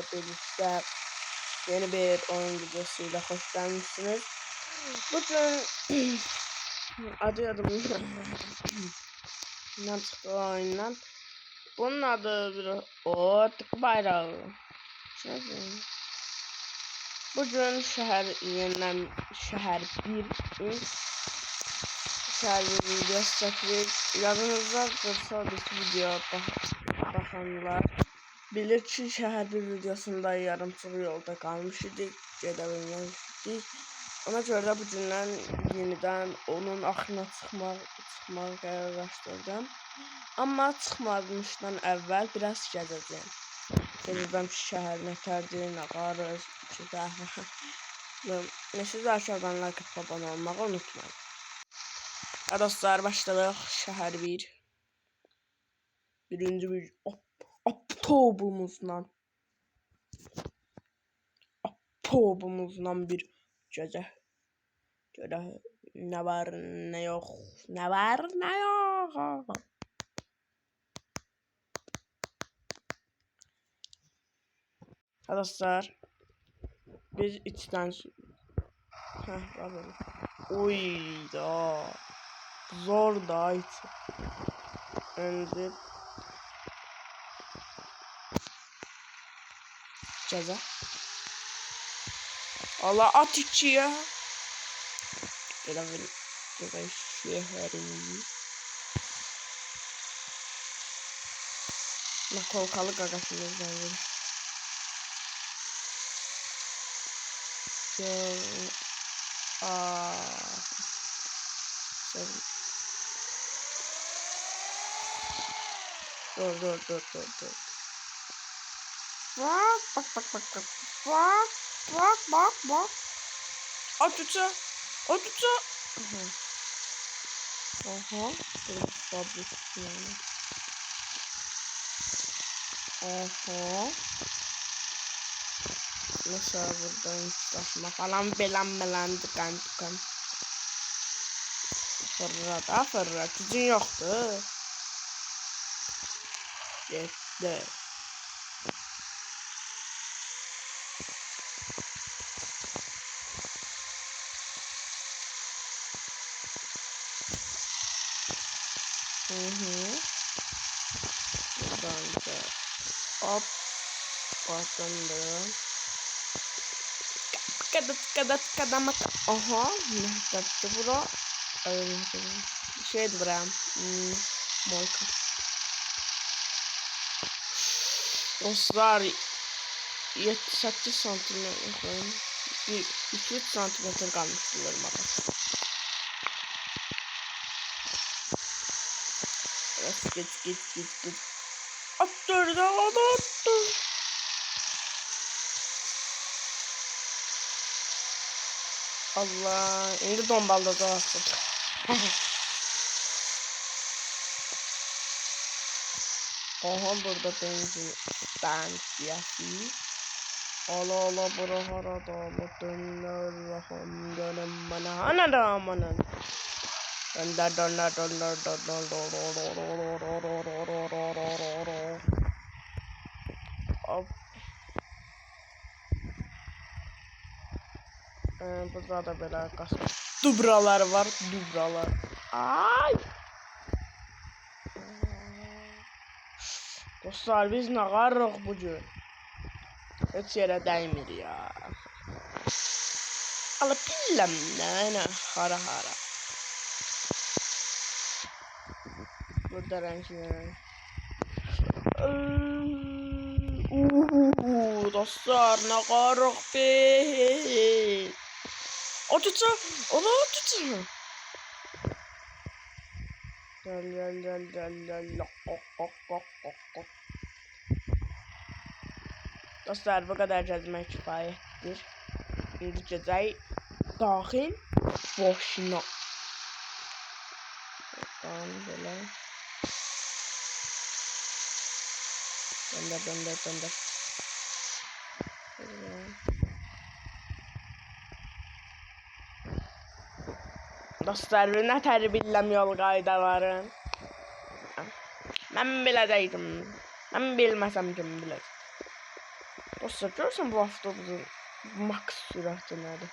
sizlerle birlikte yeni bir oyun videosuyla hoş gelmişsiniz. Bugün adı ne çıktı oyundan. Bunun adı bir tık bayrağı. Bugün şehir yeniden şehir bir video çekdik. Yadınızdadır sonraki video bakanlar. Bilir ki şəhər bir videosunda yarımçıq yolda qalmış idik, gedə bilməmişdik. Ona görə də bu gündən yenidən onun axırına çıxmaq qərarlaşdırdım. Amma çıxmamışdan əvvəl biraz gəzəcəyim. Gedirəm ki, şəhər nətərdir, nə qarır, siz aşağıdan like atıp abone olmağı unutmayın. Dostlar, başladıq şəhər 1. Birinci bir Aptobumuzdan bir gecə. Görə nə var, nə yox, nə var, nə yox. Dostlar, biz içdən uyda zor da içi. Öncə ceza. Allah at içiye. Elə bir şehri. Nakolkalı qaqasımızdan verir. Dur. Bak. At uça. Aha. Aha. Mesela buradan taşıma falan belan tıkan. Fırlat. Gücün yoktu. Yetti. Buradan da hop batındı. Kadat. Aha, ne yaptı bura? Şeydi bura. Molka. Dostlar 7-8 santimetre 2-3 santimetre kalmış bunların bakın. Git. Attır. Allah, indi dombalda artık. Aha, burada benzin stansiyası. Ala bura harada dönler dönüm bana anadamının. Dönder. Hop. Burada da böyle dubralar var. Ay. Dostlar, biz ne qarırıq bugün? Heç yerə dəymir ya. Alıp pilləm nə hara. Burada renkler. Dostlar, ne qarırıq be. Otuça. Gel. Dostlar, bu kadar gezmek kifayettir. Şimdi gecəyi daxil boşuna. Tamam böyle. Döndür. Dostlar, ne tərbiyələm yol qaydaların. Mən biləcəydim. Mən bilməsəm kim biləcək. Dostlar görürsən bu avtobusun max sürəti nədir?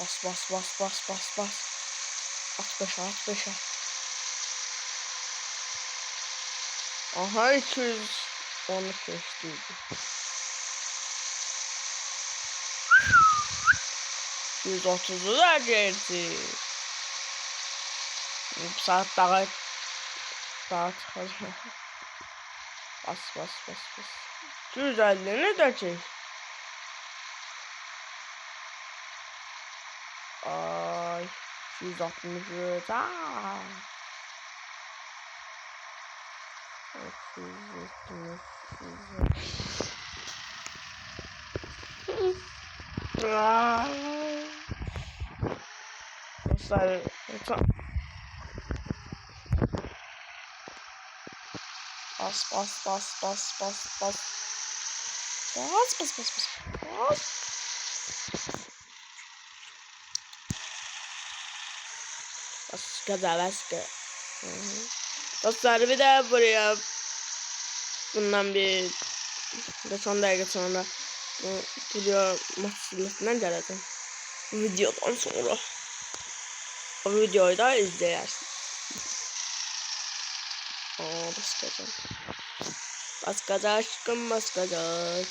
Bas bas bas bas bas bas. At beşə. Aha 210 keçdiydi. 130'u da geçti. Bu saat daha çıkacak. Bas. 250'ni de çek. Ay 263. Aa. 270. Dostlar bas. Başka. Dostlar bir de buraya bundan bir 10 dakika sonra buraya maç silesinden geleceğim. Bu videodan sonra. O videoyu da izleyersin. Baskaca aşkım baskaca.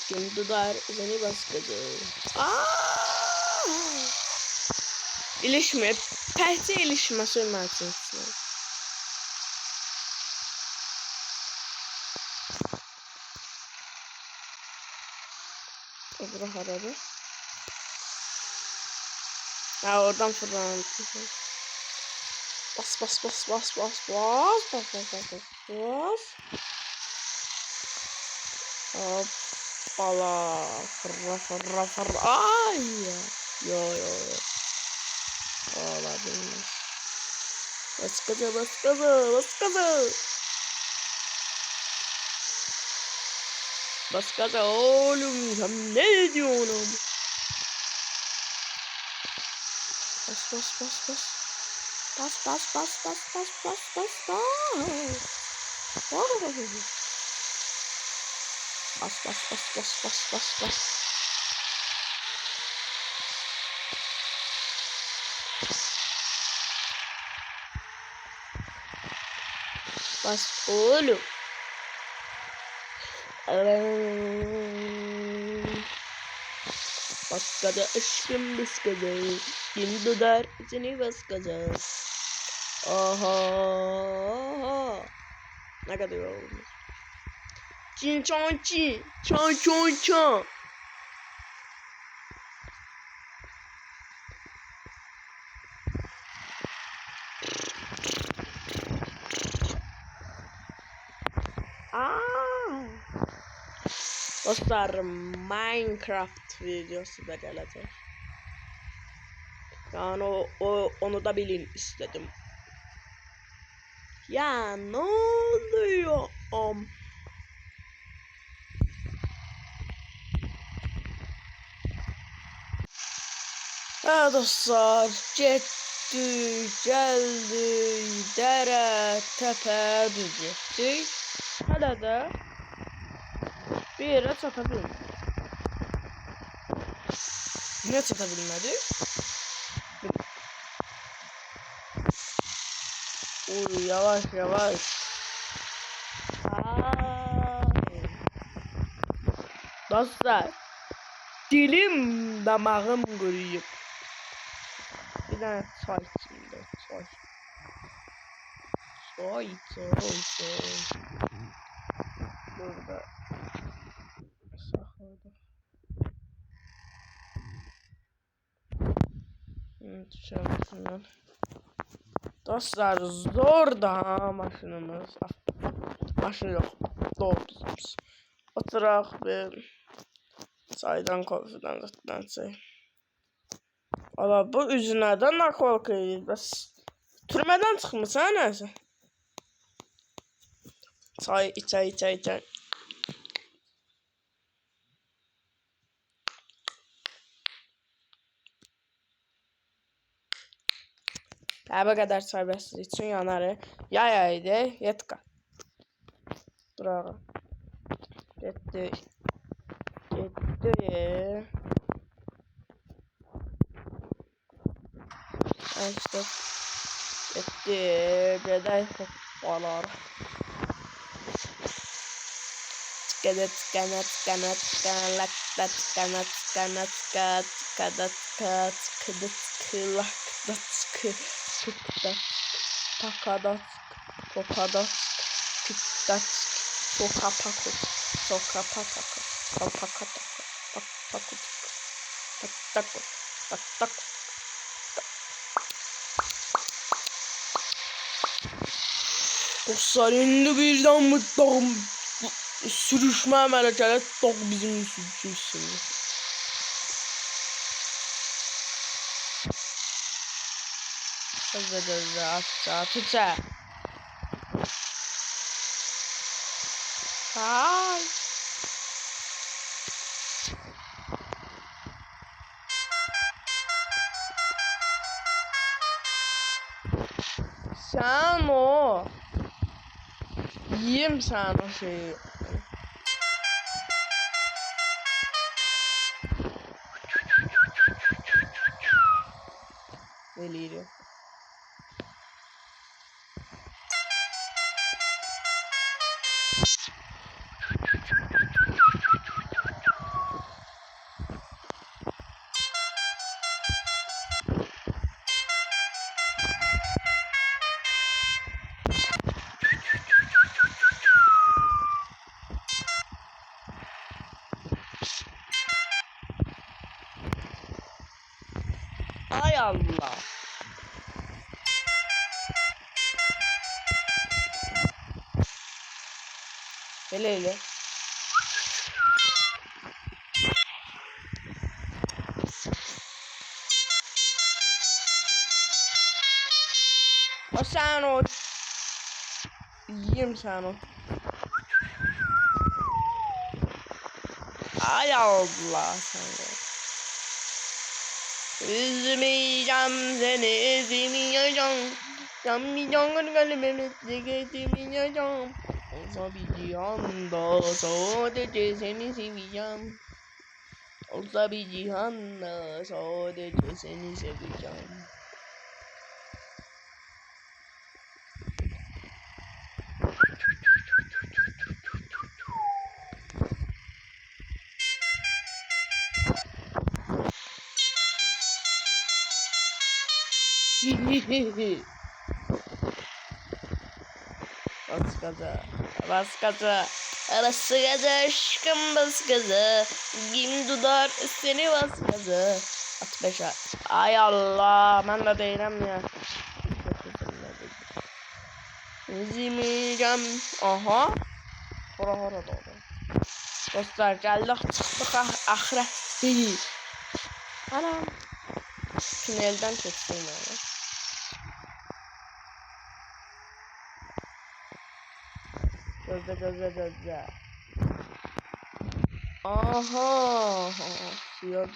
Kim tutar seni baskaca. İlişme. Təhcə ilişmə sürməsin. Bura haradır? Ha oradan fırlanır. Bas. Hoppala. Fırla. Ay ya. Yo. Olabilir. Baskaca. Baskaca oğlum sen ne diyorsun? Bas. Bas oğlum. Baskaca aşkım baskaca. Kim tutar seni baskaca. Aha. Ne kadar olmuş? Çin. Dostlar Minecraft videosu da gelecek. Yani onu da bilin istedim. Ya ne oluyor? Ha dostlar getdik, geldik, dere, tepe düz getdik. Hələ də bir yere çatabildik. Ne çatabilmedik? Yavaş. Dostlar dilim damağım kuruyup. Bir tane çay içeyim. Çay. Burada sakladım. Düşermişim. Dostlar zor da maşınımız. Maşın yok. Doğrumuz. Oturaq bir çaydan kofiden zaten şey. Valla bu üzünerden nakolka yiyir. Bəs türmeden çıxmışsan nəsə? Çay içə. Daha bu kadar serbestlik için yanarı. Yay idi, yetka. Bravo. Gitti. Gitti. İşte. Gitti. Gedək hoppalar. Tıkadat tıkanat tıkanat tıkanat tıkanat tıkanat tıkanat tıkanat tıkanat tıkılak tıkıdat pakadat pokadat tıktat pokapakut sokapakak papakatak papakut taktakut taktakut. Dostlar indi birden mutlağım sürüşmə mələkələ dağ bizim sürüşümüz. Hızlı atça. Hay. Sen o. Yiyeyim sen o şeyi. Deliriyor. Ay Allah. Hele. O sen o. Yiyeyim sen o. Ay Allah sen o. Üzmeyeceğim seni, üzmeyeceğim. Yanmayacağım kalbimizde getirmeyeceğim. Olsa bir cihanda sadece seni seveceğim. Olsa bir cihanda sadece seni seveceğim. Bas gaza, bas gaza, bas gaza aşkım bas gaza. Kim dudar seni bas gaza. At beşe. Ay Allah, ben de değilim ya. Üzmeyeceğim. Aha. Hora doğru. Dostlar geldik çıktık ahire. Anam. Tünelden çekeyim yani. Gözde. Aha. Suya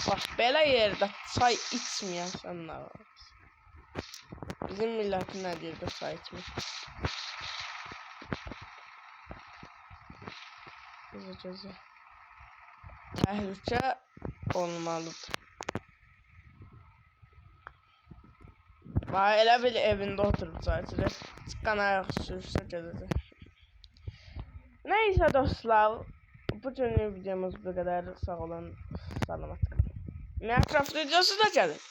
bak belə yerde çay içməyəsənlər var. Bizim milletin nə deyir də çay içmir. Gözə. Təhlükə olmalıdır. Elə bil evində oturub çay içir. Çıxqan ayaq sürüşsə gedəcək. Neyse dostlar. Bu günlük videomuz bu kadar. Sağ olun. Salamat. Minecraft videosu da gelir.